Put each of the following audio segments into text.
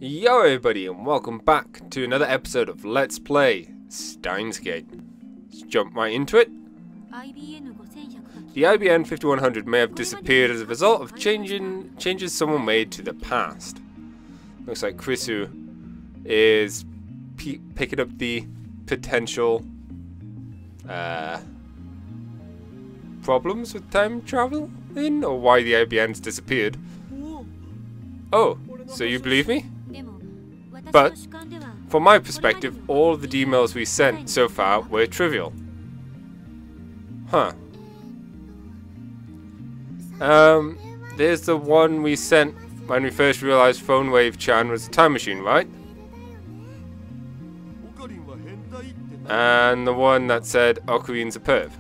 Yo everybody, and welcome back to another episode of Let's Play Steins. Let's jump right into it. The IBN 5100 may have disappeared as a result of changes someone made to the past. Looks like Chrisu is picking up the potential problems with time travel or why the IBN's disappeared. Oh, so you believe me? But, from my perspective, all the emails we sent so far were trivial. Huh. There's the one we sent when we first realized Phone Wave Chan was a time machine, right? And the one that said Okurin's a perv.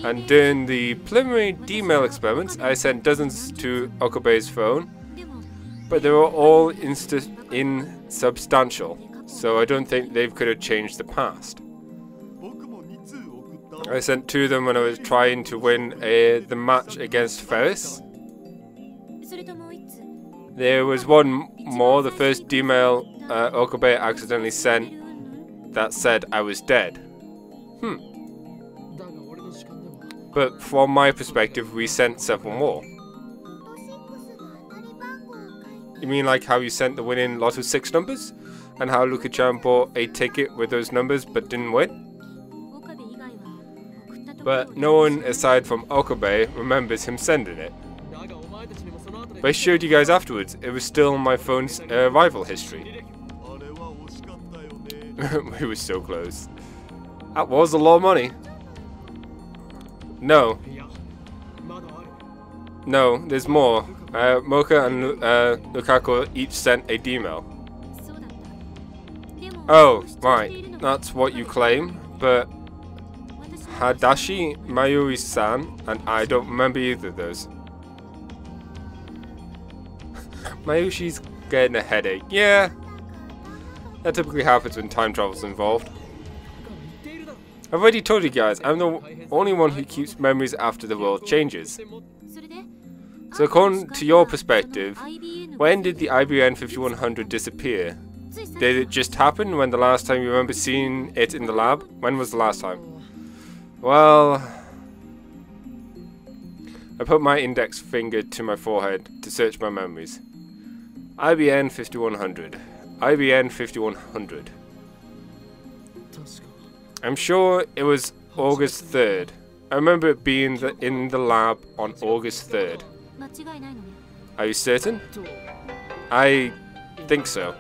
And during the preliminary D-mail experiments, I sent dozens to Okube's phone, but they were all insubstantial, so I don't think they could have changed the past. I sent 2 of them when I was trying to win the match against Faris. There was one more, the first D-mail Okube accidentally sent that said I was dead. But from my perspective, we sent several more. You mean like how you sent the winning lot of 6 numbers? And how Luka-chan bought a ticket with those numbers but didn't win? But no one aside from Okube remembers him sending it. But I showed you guys afterwards, it was still in my phone's arrival history. We were so close. That was a lot of money. No, there's more. Mocha and Lukaku each sent a D-mail. Oh, right, that's what you claim, but Hadashi, Mayuri-san, and I don't remember either of those. Mayushi's getting a headache. Yeah, that typically happens when time travel's involved. I've already told you guys, I'm the only one who keeps memories after the world changes. So according to your perspective, when did the IBN 5100 disappear? Did it just happen when the last time you remember seeing it in the lab? When was the last time? Well, I put my index finger to my forehead to search my memories. IBN 5100. IBN 5100. I'm sure it was August 3rd. I remember it being in the lab on August 3rd. Are you certain? I think so.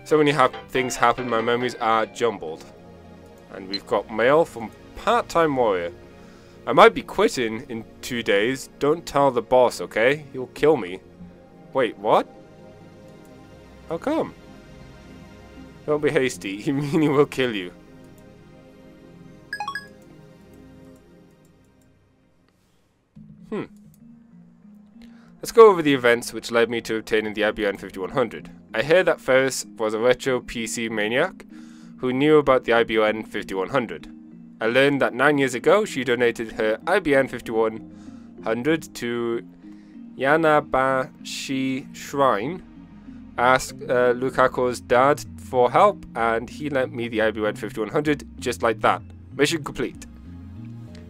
So many things happen, my memories are jumbled. And we've got mail from Part-Time Warrior. I might be quitting in 2 days. Don't tell the boss, okay? He'll kill me. Wait, what? How come? Don't be hasty. You mean he will kill you? Let's go over the events which led me to obtaining the IBN 5100. I heard that Faris was a retro PC maniac who knew about the IBN 5100. I learned that 9 years ago she donated her IBN 5100 to Yanabashi Shrine, asked Lukaku's dad for help, and he lent me the IBN 5100 just like that. Mission complete.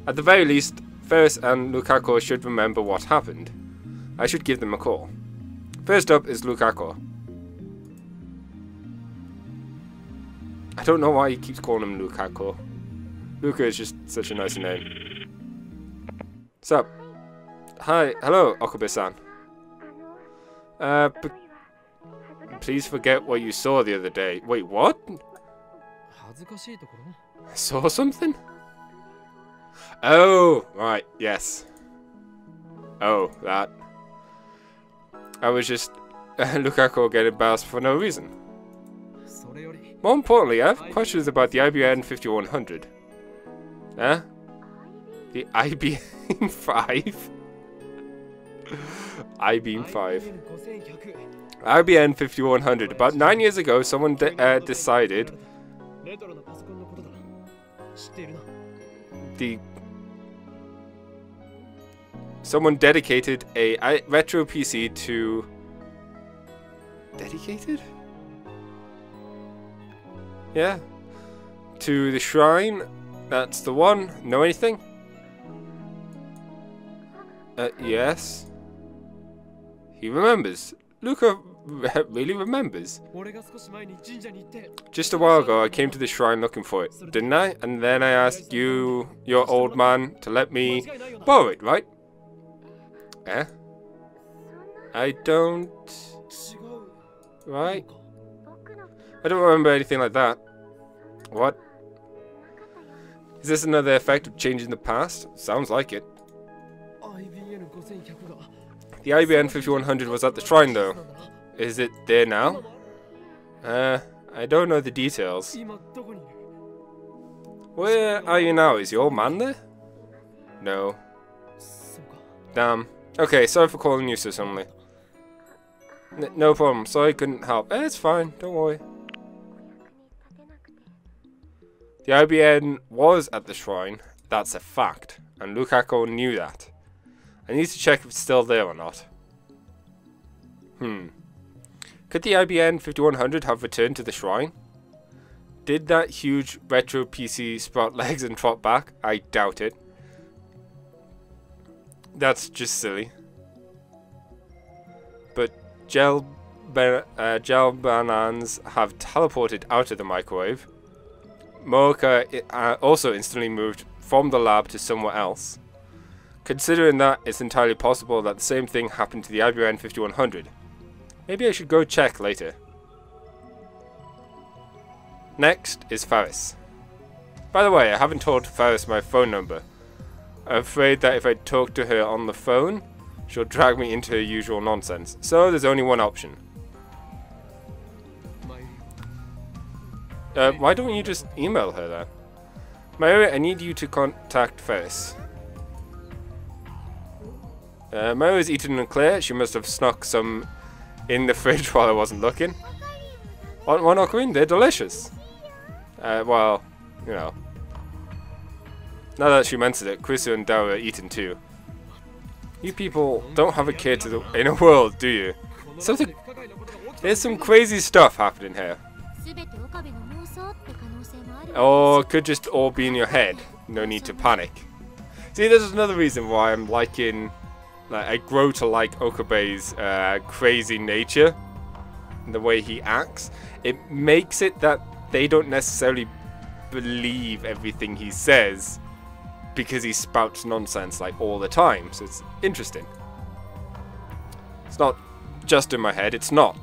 At the very least, Faris and Lukaku should remember what happened. I should give them a call. First up is Lukaku. I don't know why he keeps calling him Lukaku. Luka is just such a nice name. What's up? Hi, hello, Okube-san. Please forget what you saw the other day. Wait, what? I saw something? Oh, right, yes. Oh, that. I was just Lukaku getting embarrassed for no reason. More importantly, I have questions about the IBN 5100. Huh? The IBN 5? IBN 5. IBN 5100. About 9 years ago, someone decided someone dedicated a retro PC to... Dedicated? Yeah. To the shrine. That's the one. Know anything? Yes. He remembers. Luca really remembers. Just a while ago, I came to the shrine looking for it, didn't I? And then I asked you, your old man, to let me borrow it, right? Eh? I don't... Right? I don't remember anything like that. What? Is this another effect of changing the past? Sounds like it. The IBN 5100 was at the shrine though. Is it there now? I don't know the details. Where are you now? Is your old man there? No. Damn. Okay, sorry for calling you so suddenly. No problem, sorry I couldn't help. It's fine, don't worry. The IBN was at the shrine, that's a fact, and Lukaku knew that. I need to check if it's still there or not. Could the IBN 5100 have returned to the shrine? Did that huge retro PC sprout legs and trot back? I doubt it. That's just silly. But gel bananas have teleported out of the microwave. Mocha also instantly moved from the lab to somewhere else. Considering that, it's entirely possible that the same thing happened to the IBN 5100. Maybe I should go check later. Next is Faris. By the way, I haven't told Faris my phone number. I'm afraid that if I talk to her on the phone, she'll drag me into her usual nonsense. So there's only one option. Why don't you just email her then? Mayuri, I need you to contact Faris. Mayuri's eaten and clear. She must have snuck some in the fridge while I wasn't looking. Want one, Ocarine? They're delicious. Well, you know. Now that she mentions it, Chrisu and Dao are eaten too. You people don't have a kid in a world, do you? There's some crazy stuff happening here. Or it could just all be in your head. No need to panic. See, this is another reason why I'm liking... Like, I grow to like Okabe's crazy nature. And the way he acts. It makes it that they don't necessarily believe everything he says. Because he spouts nonsense like all the time. So it's interesting. It's not just in my head, it's not.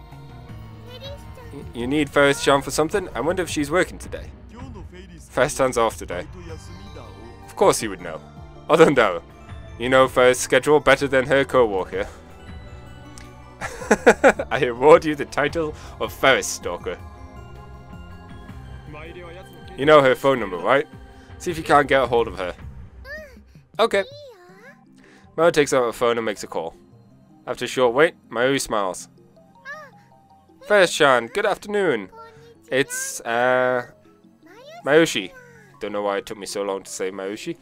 You need Faris-chan for something? I wonder if she's working today. Faris-chan's off today. Of course he would know. Other than Dao. You know Faris' schedule better than her co-worker. I award you the title of Faris Stalker. You know her phone number, right? See if you can't get a hold of her. Okay. Mayuri takes out her phone and makes a call. After a short wait, Mayuri smiles. Faris-chan, good afternoon. It's, Mayushi. Don't know why it took me so long to say Mayushi.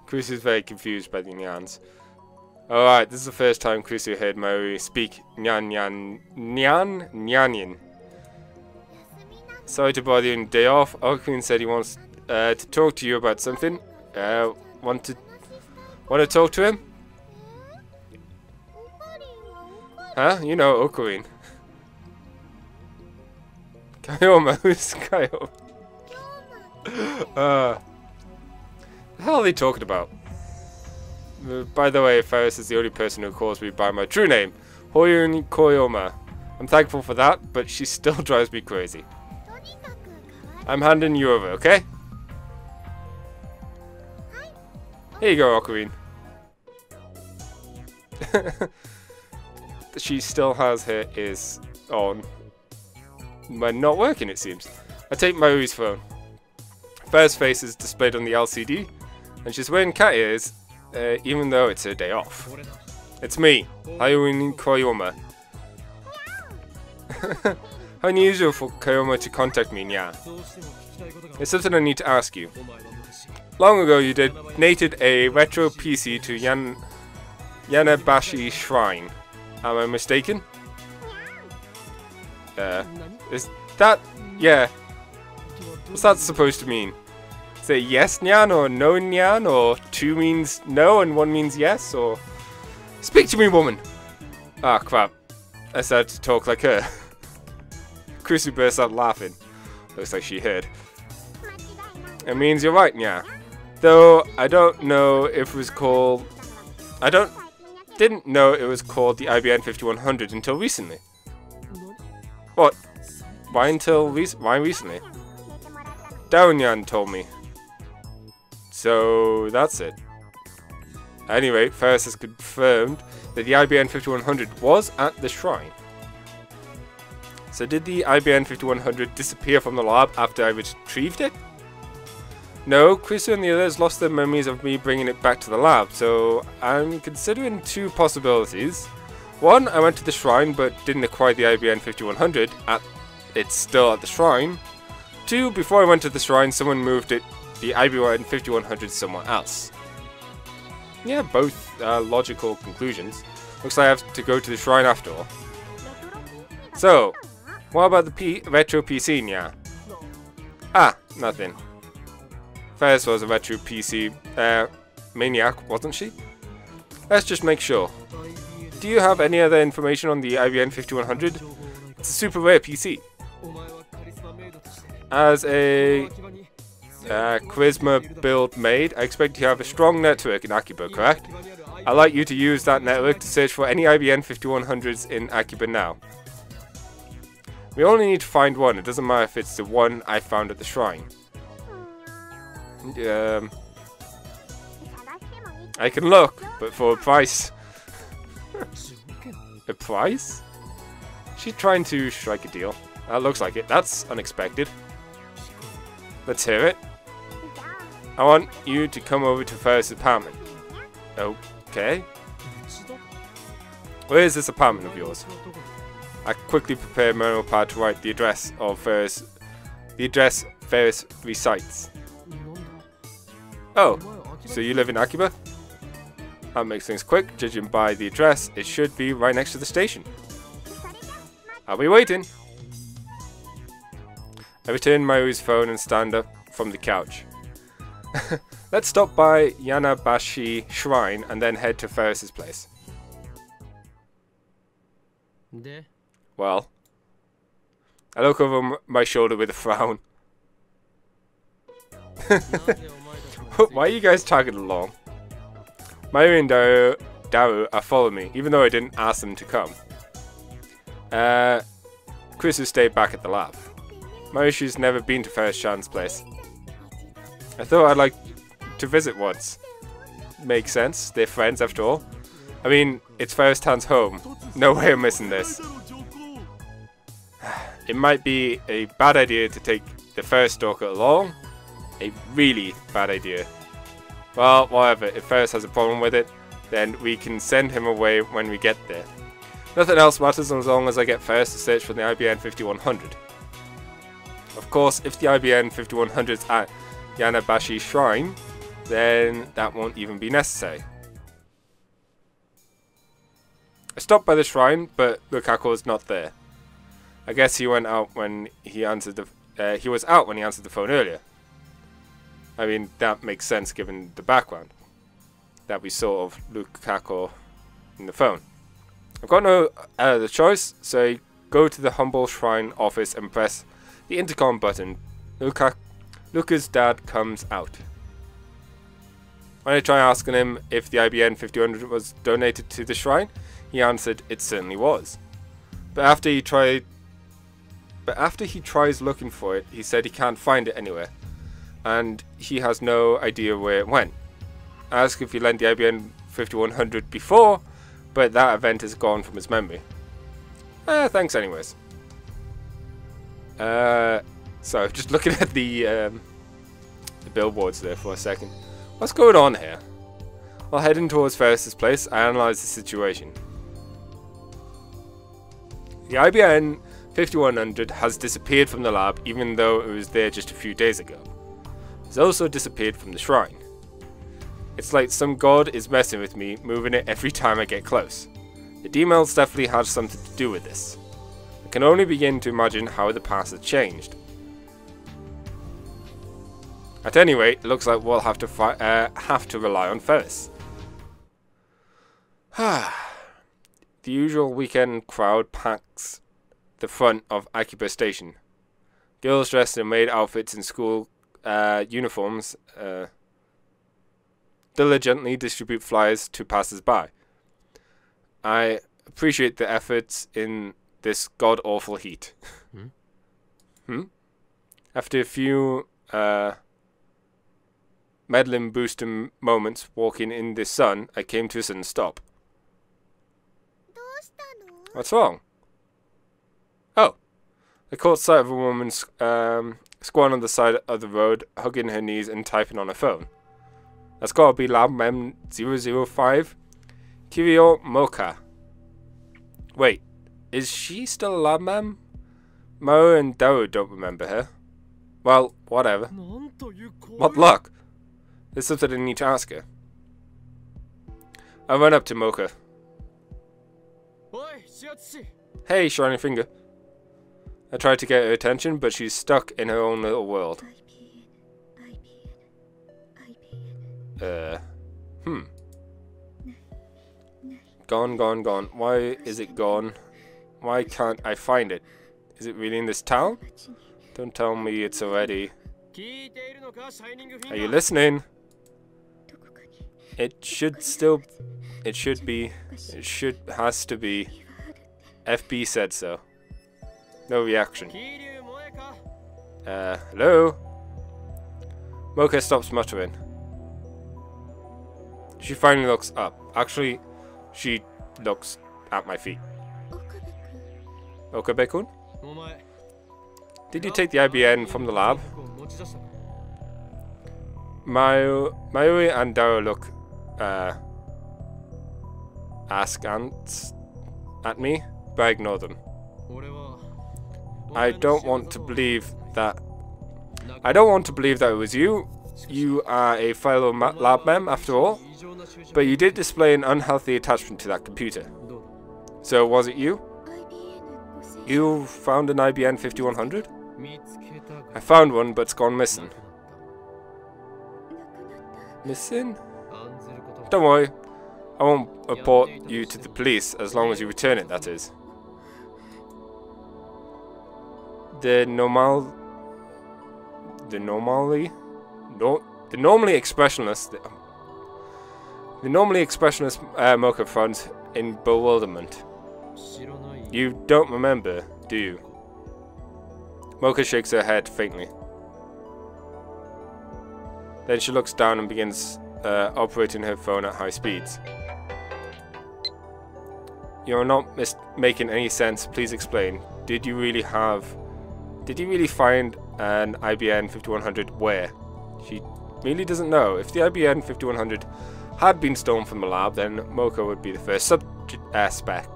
Chris is very confused by the nyans. Alright, this is the first time Chrisu heard Mayuri speak nyanyin. Sorry to bother you on day off. Okun said he wants to talk to you about something. Want to talk to him? Huh? You know Ocarine. Kayoma, who's Kayoma? The hell are they talking about? By the way, Faris is the only person who calls me by my true name, Hoyun Koyoma. I'm thankful for that, but she still drives me crazy. I'm handing you over, okay? Here you go, Ocarine. She still has her ears on. But not working, it seems. I take Mayuri's phone. Faris' face is displayed on the LCD, and she's wearing cat ears, even though it's her day off. It's me, Hoyun Koyoma. How unusual for Koyoma to contact me, Nyah. There's something I need to ask you. Long ago, you donated a retro PC to Yanabashi Shrine. Am I mistaken? Is that... yeah. What's that supposed to mean? Is it yes nyan or no nyan, or 2 means no and 1 means yes, or... Speak to me, woman! Ah, crap. I started to talk like her. Chrissy burst out laughing. Looks like she heard. It means you're right, Nyah. Though I don't know if it was called... didn't know it was called the IBN 5100 until recently. What? Why recently? Daonyan told me. So that's it. Anyway, Faris has confirmed that the IBN 5100 was at the shrine. So did the IBN 5100 disappear from the lab after I retrieved it? No, Chrissy and the others lost their memories of me bringing it back to the lab, so I'm considering 2 possibilities. 1, I went to the shrine but didn't acquire the IBN 5100, it's still at the shrine. 2, before I went to the shrine, someone moved the IBN 5100 somewhere else. Yeah, both logical conclusions. Looks like I have to go to the shrine after all. So, what about the retro PC, Nyah? Ah, nothing. Faris was a retro PC maniac, wasn't she? Let's just make sure. Do you have any other information on the IBN 5100? It's a super rare PC. As a charisma build maid, I expect you have a strong network in Akiba, correct? I'd like you to use that network to search for any IBN 5100s in Akiba now. We only need to find one, it doesn't matter if it's the one I found at the shrine. I can look, but for a price. A price? She's trying to strike a deal. That looks like it. That's unexpected. Let's hear it. I want you to come over to Faris' apartment. Okay. Where is this apartment of yours? I quickly prepared my notepad to write the address of Faris. The address Faris recites. Oh, so you live in Akiba? That makes things quick. Judging by the address, it should be right next to the station. I'll be waiting. I return Mayu's phone and stand up from the couch. Let's stop by Yanabashi Shrine and then head to Faris' place. Well, I look over my shoulder with a frown. Why are you guys tagging along? Mayu and Daru are following me, even though I didn't ask them to come. Chris has stayed back at the lab. Mayushi's never been to Faris-chan's place. I thought I'd like to visit once. Makes sense, they're friends after all. I mean, it's Faris-chan's home. No way I'm missing this. It might be a bad idea to take the Faris stalker along. A really bad idea. Well, whatever, if Faris has a problem with it, then we can send him away when we get there. Nothing else matters as long as I get Faris to search for the IBN 5100. Of course, if the IBN 5100 is at Yanabashi Shrine, then that won't even be necessary. I stopped by the shrine, but Lukaku's not there. I guess he went out when he answered the... he was out when he answered the phone earlier. I mean, that makes sense given the background that we saw of Lukaku in the phone. I've got no other choice, so I go to the humble shrine office and press the intercom button. Luca's dad comes out. When I try asking him if the IBN 5100 was donated to the shrine, he answered it certainly was. But after he tries looking for it, he said he can't find it anywhere, and he has no idea where it went. I asked if he lent the IBN 5100 before, but that event is gone from his memory. Thanks anyways. So just looking at the billboards there for a second. What's going on here? While heading towards Faris' place, I analyze the situation. The IBN 5100 has disappeared from the lab even though it was there just a few days ago. has also disappeared from the shrine. It's like some god is messing with me, moving it every time I get close. The D-Mails definitely had something to do with this. I can only begin to imagine how the past has changed. At any rate, it looks like we'll have to rely on Faris. The usual weekend crowd packs the front of Akiba Station. Girls dressed in maid outfits and school uniforms diligently distribute flyers to passers-by. I appreciate the efforts in this god-awful heat. After a few meddling boosting moments walking in the sun, I came to a sudden stop. What's wrong? Oh, I caught sight of a woman squatting on the side of the road, hugging her knees and typing on her phone. That's gotta be Lab Mem 005 Kiryo Mocha. Wait, is she still a Lab Mem? Mo and Daru don't remember her. Well, whatever. What luck? There's something I need to ask her. I run up to Mocha. Hey, Shining Finger. I try to get her attention, but she's stuck in her own little world. Gone. Why is it gone? Why can't I find it? Is it really in this town? Don't tell me it's already... Are you listening? It should be. Has to be. FB said so. No reaction. Hello? Mocha stops muttering. She finally looks up. Actually, she looks at my feet. Okabe-kun? Did you take the IBN from the lab? Mayuri and Daru look askance at me, but I ignore them. I don't want to believe that it was you. You are a fellow lab mem after all, but you did display an unhealthy attachment to that computer. So was it you? You found an IBN 5100? I found one, but it's gone missing. Missing? Don't worry. I won't report you to the police as long as you return it, that is. The normally expressionless Mocha fronts in bewilderment. You don't remember, do you? Mocha shakes her head faintly. Then she looks down and begins operating her phone at high speeds. You're not making any sense. Please explain. Did you really find an IBN 5100 where? She really doesn't know. If the IBN 5100 had been stolen from the lab, then Mocha would be the first suspect.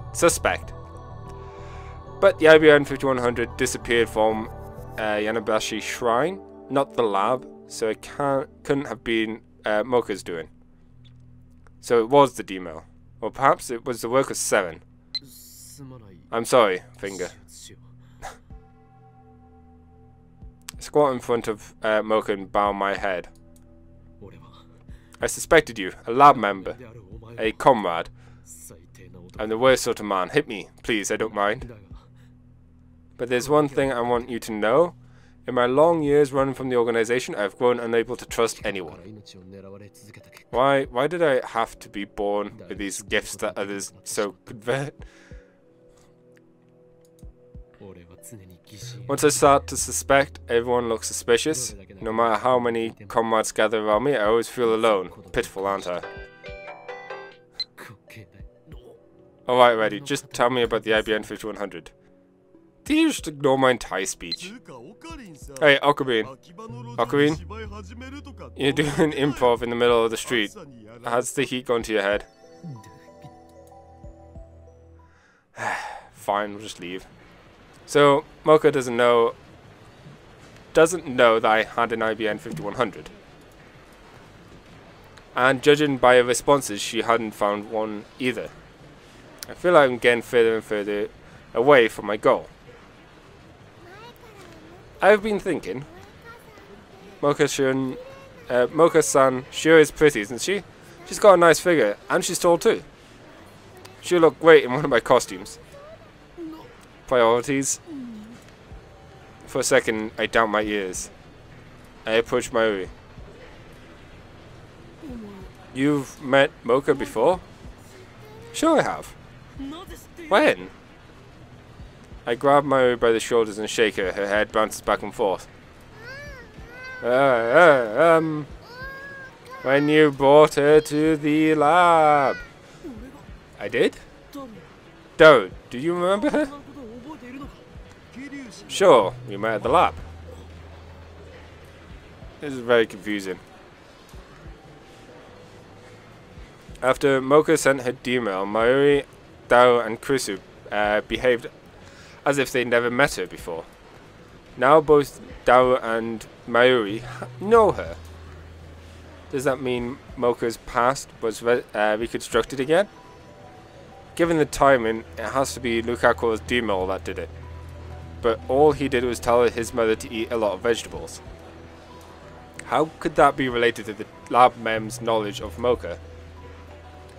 But the IBN 5100 disappeared from Yanabashi Shrine, not the lab, so it couldn't have been Mocha's doing. So it was the D-Mail. Or perhaps it was the work of Seven. I'm sorry, Finger. I squat in front of Mocha and bow my head. I suspected you, a lab member, a comrade. I'm the worst sort of man. Hit me, please, I don't mind. But there's one thing I want you to know. In my long years running from the organization, I've grown unable to trust anyone. Why did I have to be born with these gifts that others so convert? Once I start to suspect, everyone looks suspicious. No matter how many comrades gather around me, I always feel alone. Pitiful, aren't I? Alright, ready. Just tell me about the IBN 5100. Did you just ignore my entire speech? Hey, Ocarine, you're doing improv in the middle of the street. How's the heat gone to your head? Fine, we'll just leave. So, Mocha doesn't know doesn't know that I had an IBN 5100. And judging by her responses, she hadn't found one either. I feel like I'm getting further and further away from my goal. I've been thinking, Mocha-san sure is pretty, isn't she? She's got a nice figure, and she's tall too. She'll look great in one of my costumes. Priorities. For a second, I doubt my ears. I approach Mayuri. You've met Mocha before? Sure I have. When? I grab Mayuri by the shoulders and shake her. Her head bounces back and forth. When you brought her to the lab. I did? Don't. Do you remember her? Sure, we met at the lab. This is very confusing. After Mocha sent her email, Mayuri, Dao and Kurisu behaved as if they'd never met her before. Now both Dao and Mayuri know her. Does that mean Mocha's past was reconstructed again? Given the timing, it has to be Lukaku's email that did it. But all he did was tell his mother to eat a lot of vegetables. How could that be related to the lab mem's knowledge of Mocha?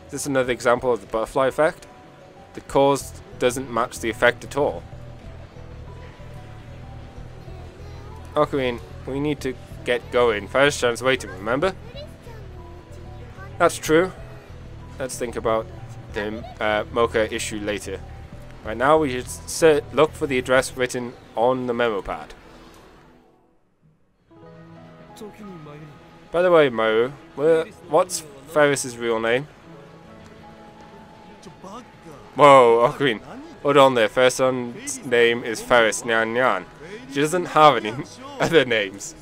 Is this another example of the butterfly effect? The cause doesn't match the effect at all. Ocarine, we need to get going. Faris Nyah's waiting, remember? That's true. Let's think about the Mocha issue later. Right now we should look for the address written on the memo pad. By the way, Maru, what's Faris's real name? Whoa, Ocarine. Hold on there. Faris's name is Faris Nyah. She doesn't have any other names.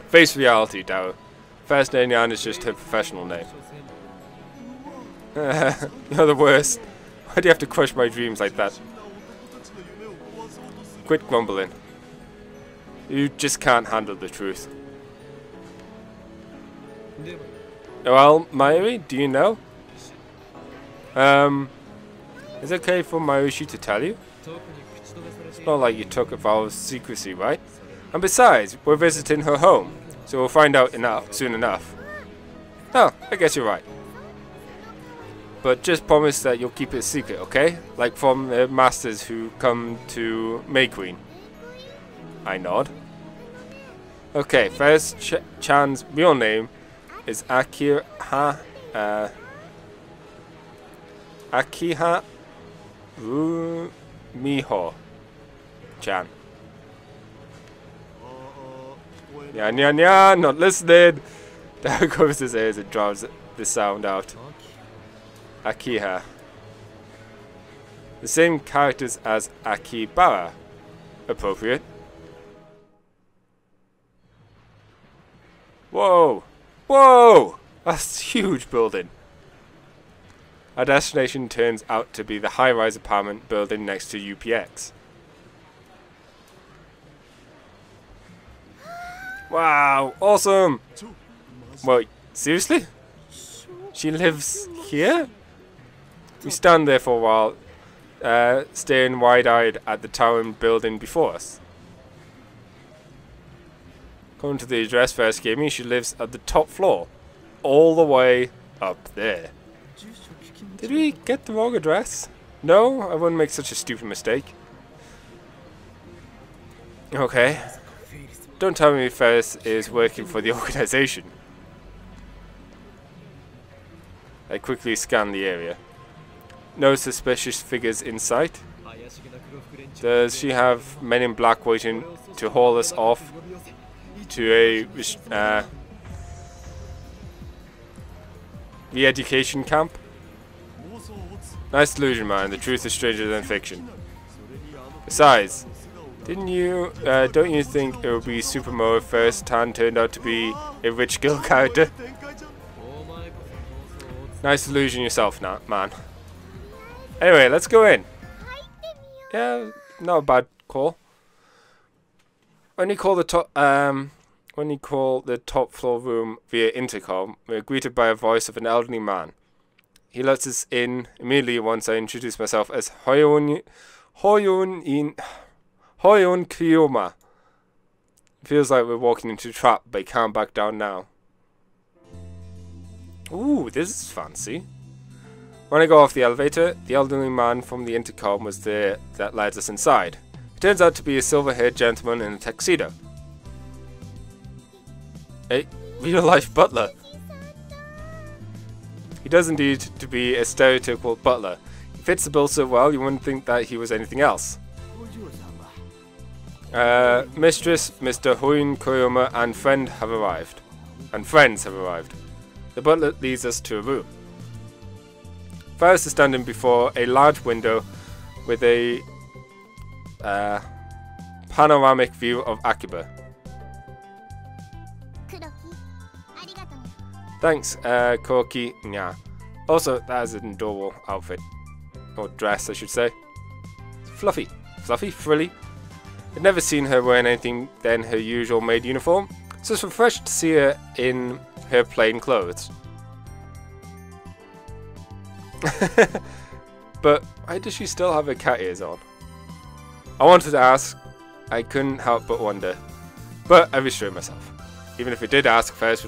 Face reality, Dao. Faris Nyah is just her professional name. You're the worst. Why do you have to crush my dreams like that? Quit grumbling. You just can't handle the truth. Well, Mayuri, do you know? Is it okay for Mayushi to tell you? It's not like you took a vow of secrecy, right? And besides, we're visiting her home, so we'll find out soon enough. Oh, I guess you're right. But just promise that you'll keep it a secret, okay? Like from the masters who come to May Queen. I nod. Okay, Faris Chan's real name is Akiha Miho Chan. Nya, not listening. Down covers his ears and drowns the sound out. Akiha. The same characters as Akibara. Appropriate. Whoa! Whoa! That's a huge building. Our destination turns out to be the high-rise apartment building next to UPX. Wow! Awesome! Wait, seriously? She lives here? We stand there for a while, staring wide-eyed at the towering building before us. According to the address Faris gave me, she lives at the top floor, all the way up there. Did we get the wrong address? No, I wouldn't make such a stupid mistake. Okay. Don't tell me Faris is working for the organization. I quickly scan the area. No suspicious figures in sight. Does she have men in black waiting to haul us off to a re-education camp? Nice delusion, man. The truth is stranger than fiction. Besides, don't you think it would be Supermo if Faris Tan turned out to be a rich girl character? Nice delusion yourself, man. Anyway, let's go in. Yeah, not a bad call. When you call the top floor room via intercom, we are greeted by a voice of an elderly man. He lets us in immediately once I introduce myself as Hoyon Kiyoma. Feels like we're walking into a trap, but he can't back down now. Ooh, this is fancy. When I go off the elevator, the elderly man from the intercom was there that led us inside. He turns out to be a silver-haired gentleman in a tuxedo. A real-life butler. He does indeed to be a stereotypical butler. He fits the bill so well you wouldn't think that he was anything else. Mistress, Mr. Hoyon Koyoma and friends have arrived. The butler leads us to a room. Faris is standing before a large window with a panoramic view of Akiba. Thanks, Faris Nyah. Also, that is an adorable outfit. Or dress, I should say. It's fluffy. Fluffy, frilly. I'd never seen her wearing anything than her usual maid uniform, so it's refreshing to see her in her plain clothes. But why does she still have her cat ears on? I wanted to ask, I couldn't help but wonder. But I restrained myself. Even if I did ask, Faris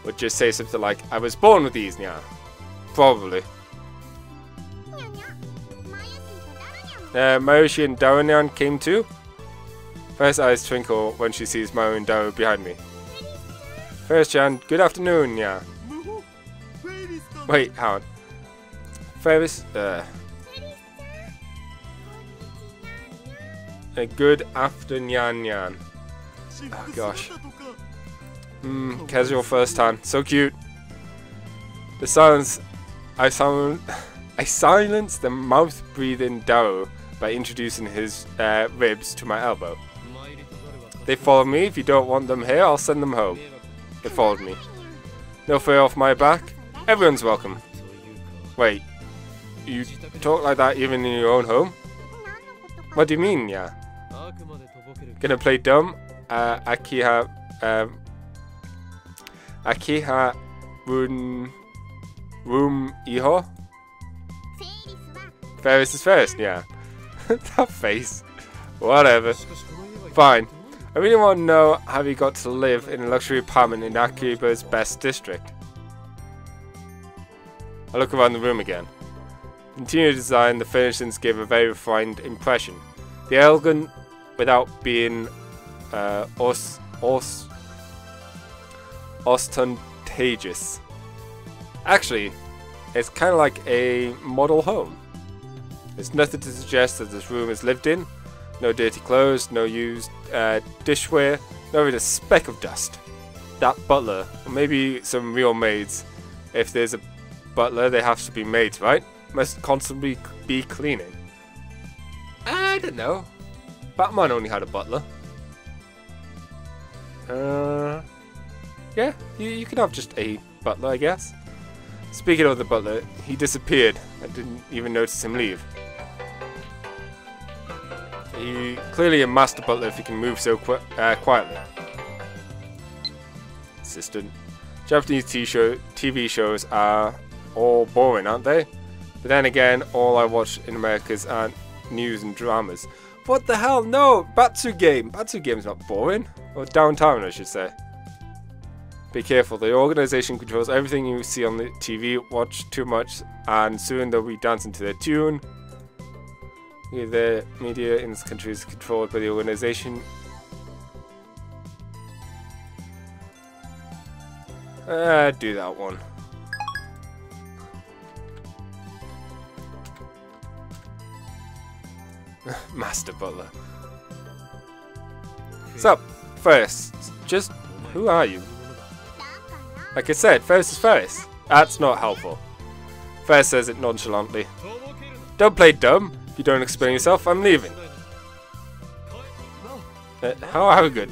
would just say something like, I was born with these, Nyah. Probably. Mayoshi and Daranyan came too? Faris' eyes twinkle when she sees Mayo and Daru behind me. Faris-chan, good afternoon, Nyah. Wait, hang on. Faris, a good afternoon. Oh gosh. Casual first hand. So cute. The silence. I silenced the mouth-breathing Daru by introducing his ribs to my elbow. They followed me. If you don't want them here, I'll send them home. They followed me. No fear off my back. Everyone's welcome. Wait. You talk like that even in your own home? What do you mean, yeah? Gonna play dumb? Akiha Room Iho? Faris is first, yeah. That face. Whatever. Fine. I really want to know how you got to live in a luxury apartment in Akiba's best district. I look around the room again. Interior design, the furnishings give a very refined impression. The elegant without being ostentatious. Actually, it's kind of like a model home. There's nothing to suggest that this room is lived in. No dirty clothes, no used dishware, not even a speck of dust. That butler, or maybe some real maids. If there's a butler, they have to be maids, right? Must constantly be cleaning. I don't know. Batman only had a butler. Yeah, you can have just a butler, I guess. Speaking of the butler, he disappeared. I didn't even notice him leave. He clearly a master butler if he can move so quietly. Assistant. Japanese TV shows are all boring, aren't they? But then again, all I watch in America's are news and dramas. What the hell? No! Batsu Game! Batsu Game's not boring. Or Downtown, I should say. Be careful, the organization controls everything you see on the TV. Watch too much, and soon they'll be dancing to their tune. The media in this country is controlled by the organization. Do that one. Master Butler. So, first, just who are you? Like I said, Faris is Faris. That's not helpful. Faris says it nonchalantly. Don't play dumb. If you don't explain yourself, I'm leaving. How arrogant.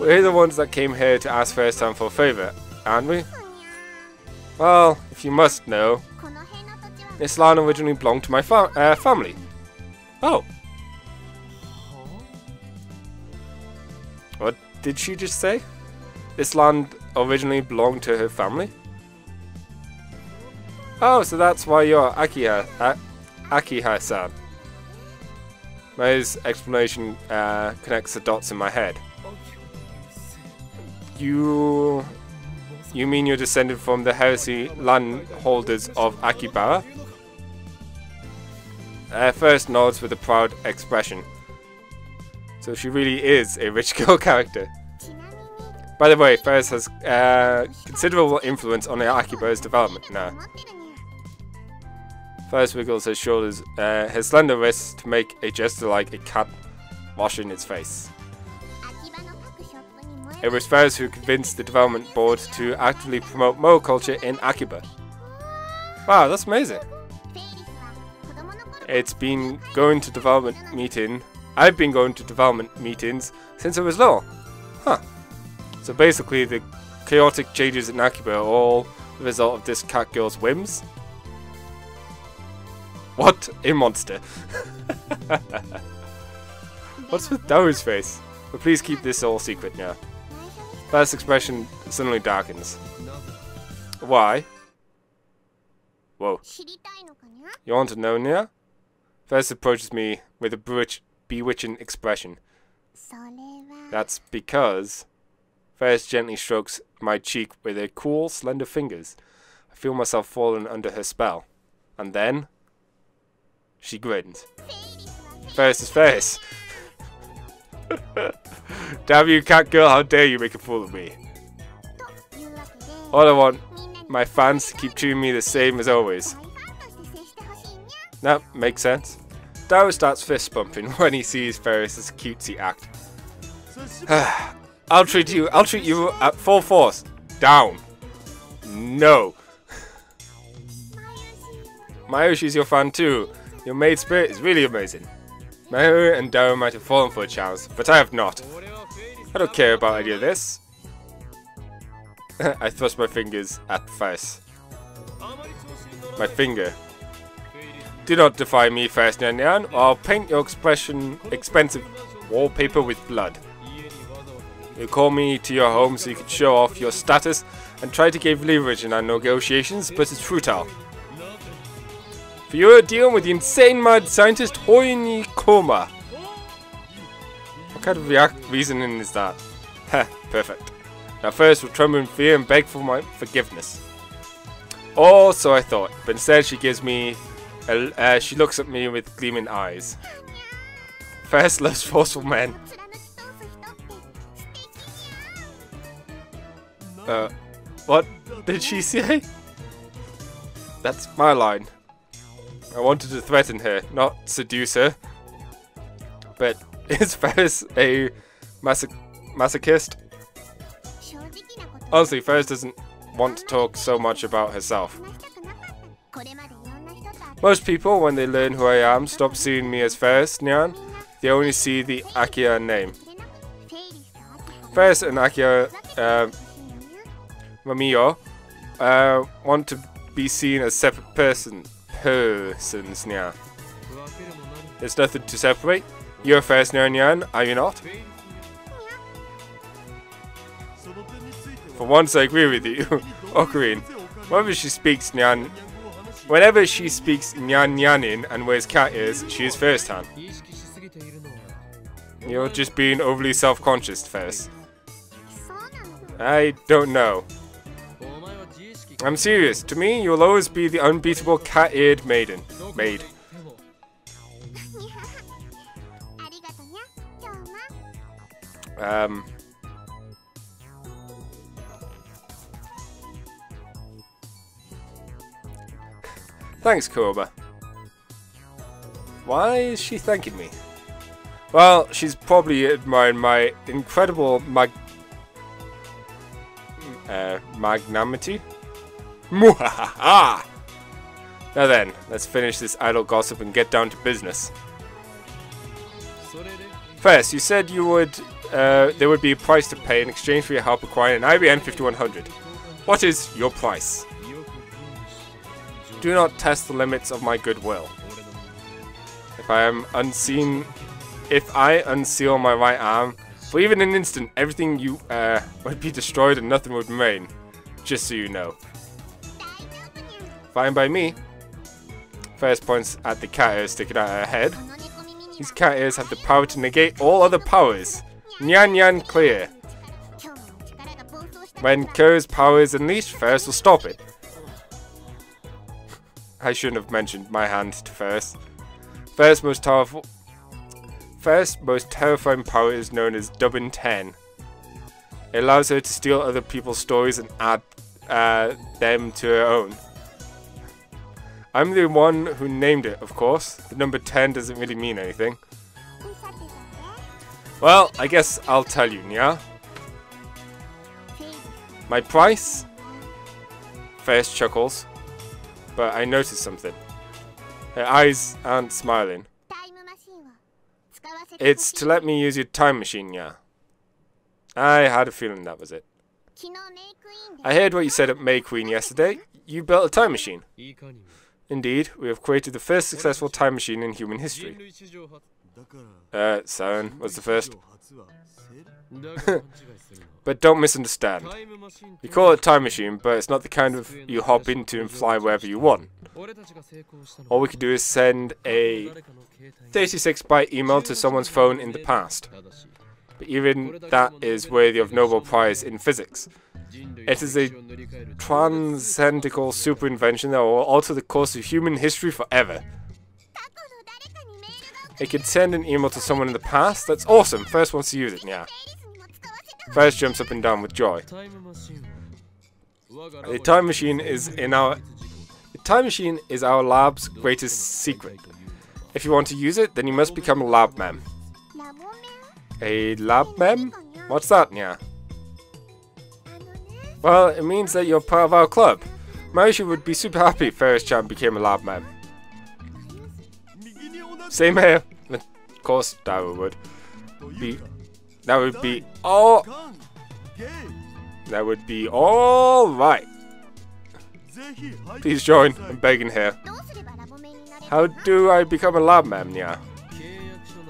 We're the ones that came here to ask Faris-san for a favor, aren't we? Well, if you must know, this land originally belonged to my family. Oh. did she just say? This land originally belonged to her family? Oh, so that's why you're Akiha-san. May's explanation connects the dots in my head. You mean you're descended from the heresy landholders of Akibara? First nods with a proud expression. So she really is a rich girl character. By the way, Faris has considerable influence on Akibara's development now. Faris wiggles his shoulders, his slender wrists to make a gesture like a cat washing its face. It was Faris who convinced the development board to actively promote Mo culture in Akiba. Wow, that's amazing. I've been going to development meetings since I was little. Huh. So basically the chaotic changes in Akiba are all the result of this cat girl's whims? What a monster. What's with Dao's face? But please keep this all secret now. Faris' expression suddenly darkens. Why? Whoa. You want to know, Nya? Faris approaches me with a bewitching expression. That's because... Faris gently strokes my cheek with her cool, slender fingers. I feel myself falling under her spell. And then... she grins. Faris is Faris. Damn you, cat girl, how dare you make a fool of me. All I want my fans to keep treating me the same as always. That makes sense. Dao starts fist bumping when he sees Faris' cutesy act. I'll treat you at full force. Down. No. Mayoshi's your fan too. Your maid spirit is really amazing. Mayu and Dao might have fallen for a chance, but I have not. I don't care about any of this. I thrust my fingers at Faris. My finger. Do not defy me, Faris Nyah, or I'll paint your expensive wallpaper with blood. You call me to your home so you can show off your status and try to give leverage in our negotiations, but it's futile. For you're dealing with the insane mad scientist Hoini Koma. What kind of reasoning is that? Heh, perfect. Now first we'll tremble in fear and beg for my forgiveness. Or so I thought, but instead she gives me she looks at me with gleaming eyes. Faris loves forceful men. What did she say? That's my line. I wanted to threaten her, not seduce her. But is Faris a masochist? Honestly, Faris doesn't want to talk so much about herself. Most people, when they learn who I am, stop seeing me as Faris Nyah. They only see the Akiha name. Faris and Akiha Mamiyo want to be seen as separate persons, Nyah. There's nothing to separate. You're Faris Nyah, are you not? For once I agree with you, Ocarine. Whenever she speaks Nyan Nyanin and wears cat ears, she is Faris-tan. You're just being overly self-conscious, Faris. I don't know. I'm serious. To me, you'll always be the unbeatable cat-eared maid. Thanks, Koba. Why is she thanking me? Well, she's probably admiring my incredible magnanimity. Muhahaha! Now then, let's finish this idle gossip and get down to business. First, you said you would there would be a price to pay in exchange for your help acquiring an IBM 5100. What is your price? Do not test the limits of my goodwill. If I unseal my right arm, For even an instant, everything you would be destroyed and nothing would remain. Just so you know. Fine by me. Faris points at the cat ears sticking out her head. These cat ears have the power to negate all other powers. Nyan Nyan clear. When Ko's power is unleashed, Faris will stop it. I shouldn't have mentioned my hand to Faris. Faris' most terrifying power is known as Dubbin 10. It allows her to steal other people's stories and add them to her own. I'm the one who named it, of course. The number 10 doesn't really mean anything. Well, I guess I'll tell you, Nyah. My price? Faris chuckles. But I noticed something. Her eyes aren't smiling. It's to let me use your time machine, Nyah. I had a feeling that was it. I heard what you said at May Queen yesterday. You built a time machine. Indeed, we have created the first successful time machine in human history. Saren was the first. But don't misunderstand. We call it a time machine, but it's not the kind of you hop into and fly wherever you want. All we can do is send a 36-byte email to someone's phone in the past. But even that is worthy of Nobel Prize in physics. It is a transcendental super invention that will alter the course of human history forever. It can send an email to someone in the past? That's awesome! First wants to use it, yeah. First jumps up and down with joy. The time machine is our lab's greatest secret. If you want to use it, then you must become a lab mem. A lab mem? What's that, Nyah? Well, it means that you're part of our club. Mayushi would be super happy if Faris-chan became a lab mem. Same here. Of course, Daru would. That would be all right. Please join. I'm begging here. How do I become a lab mem, Nyah?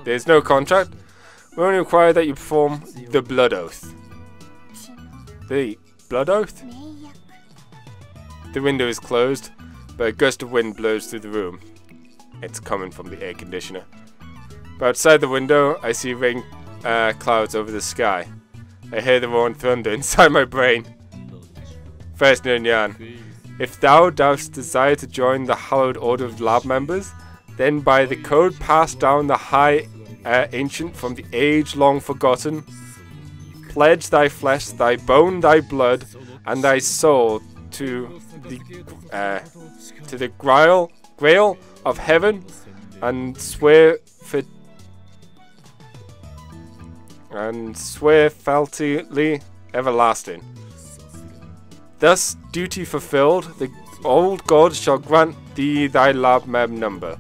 There's no contract. We only require that you perform the blood oath. The blood oath? The window is closed, but a gust of wind blows through the room. It's coming from the air conditioner. But outside the window, I see rain clouds over the sky. I hear the roaring thunder inside my brain. Faris Nyah, if thou dost desire to join the hallowed order of lab members, then by the code passed down the high ancient from the age long forgotten, pledge thy flesh, thy bone, thy blood, and thy soul to the grail of heaven, and swear fealty everlasting. Thus, duty fulfilled, the old god shall grant thee thy lab mem number.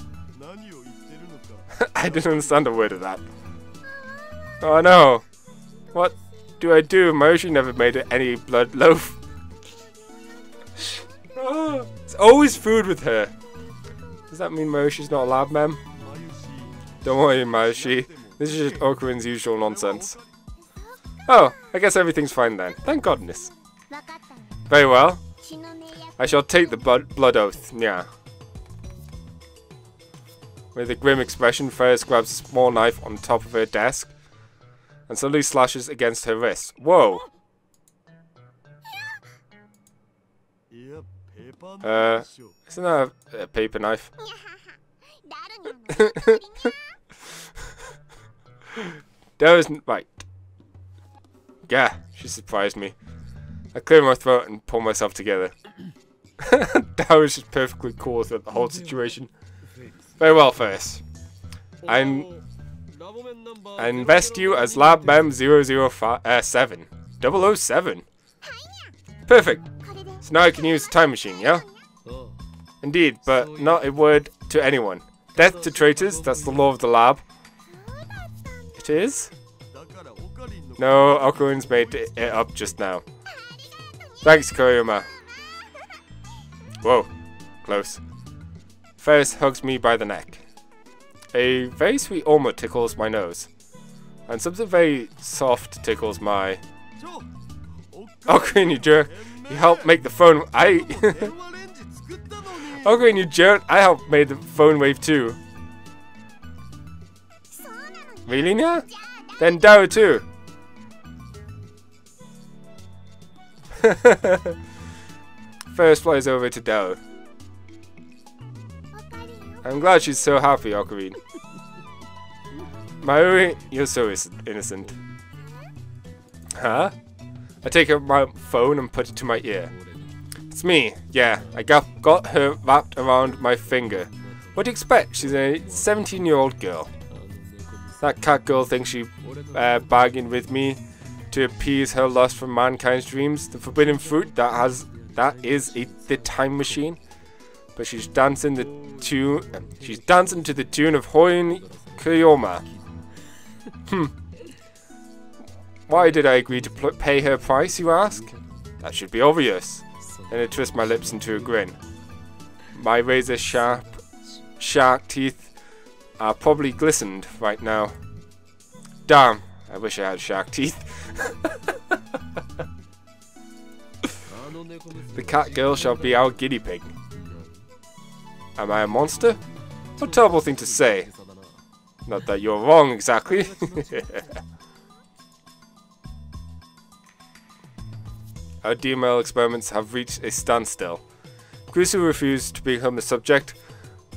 I didn't understand a word of that. Oh no! What do I do? Mayushi never made any blood loaf. Oh, it's always food with her. Does that mean Mayushi's not a lab mem? Don't worry, Mayushi. This is just Okurin's usual nonsense. Oh, I guess everything's fine then. Thank goodness. Very well. I shall take the blood oath, Nyah. With a grim expression, Faris grabs a small knife on top of her desk and suddenly slashes against her wrist. Whoa! Isn't that a paper knife? That isn't right. Gah, she surprised me. I clear my throat and pull myself together. That was just perfectly cool with the whole situation. Very well, Faris. I invest you as Lab Mem 007. 007. Perfect. So now I can use the time machine, yeah? Indeed, but not a word to anyone. Death to traitors, that's the law of the lab. It is? No, Okurin's made it up just now. Thanks, Koyama. Whoa, close. Faris hugs me by the neck. A very sweet aroma tickles my nose. And something very soft tickles my... Ocarina, you jerk. You helped make the phone... Ocarina, you jerk. I helped make the phone wave too. Really, Nyah? Then Dao too. First flies over to Dao. I'm glad she's so happy, Ocarina. Mayuri, you're so innocent. Huh? I take out my phone and put it to my ear. It's me. Yeah, I got her wrapped around my finger. What do you expect? She's a 17-year-old girl. That cat girl thinks she bargained with me to appease her lust for mankind's dreams. The forbidden fruit that is the time machine. But she's dancing to the tune of Hoin Kiyoma. Why did I agree to pay her price, you ask? That should be obvious. Then I twist my lips into a grin. My razor shark teeth are probably glistened right now. Damn, I wish I had shark teeth. The cat girl shall be our guinea pig. Am I a monster? What a terrible thing to say. Not that you're wrong exactly. Our DML experiments have reached a standstill. Grisu refused to become the subject.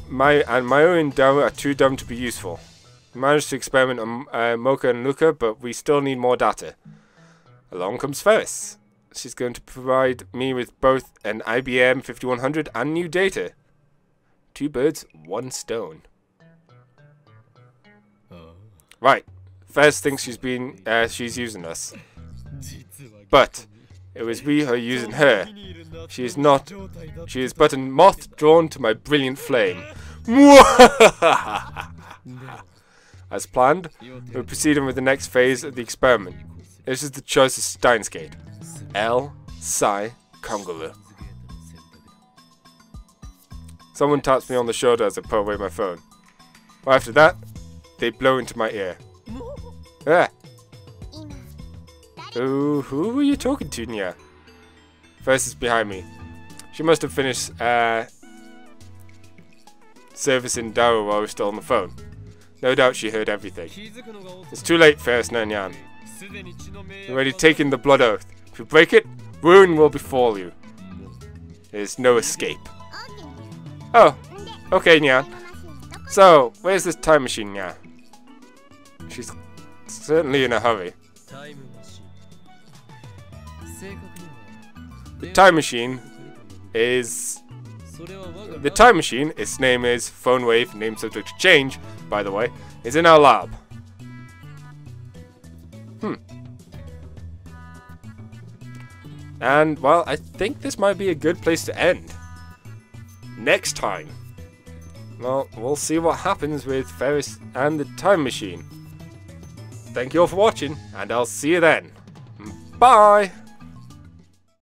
Mayuri and Dao are too dumb to be useful. We managed to experiment on Mocha and Luca, but we still need more data. Along comes Faris. She's going to provide me with both an IBM 5100 and new data. 2 birds, 1 stone. Right. Faris thinks she's using us. But it was we who are using her. She is but a moth drawn to my brilliant flame. As planned, we're proceeding with the next phase of the experiment. This is the choice of Steins gate. L, Psi, Kongaru. Someone taps me on the shoulder as I put away my phone. Well, after that, they blow into my ear. Ah. Ooh, who were you talking to, Nyah? Faris is behind me. She must have finished servicing Dao while we're still on the phone. No doubt she heard everything. It's too late, Faris Nyah. You're already taking the blood oath. If you break it, ruin will befall you. There's no escape. Oh, okay, Nyah. So, where's this time machine, Nyah? She's certainly in a hurry. The time machine, its name is Phone Wave, name subject to change, by the way, is in our lab. And, well, I think this might be a good place to end. Next time, well, we'll see what happens with Faris and the time machine. Thank you all for watching, and I'll see you then. Bye!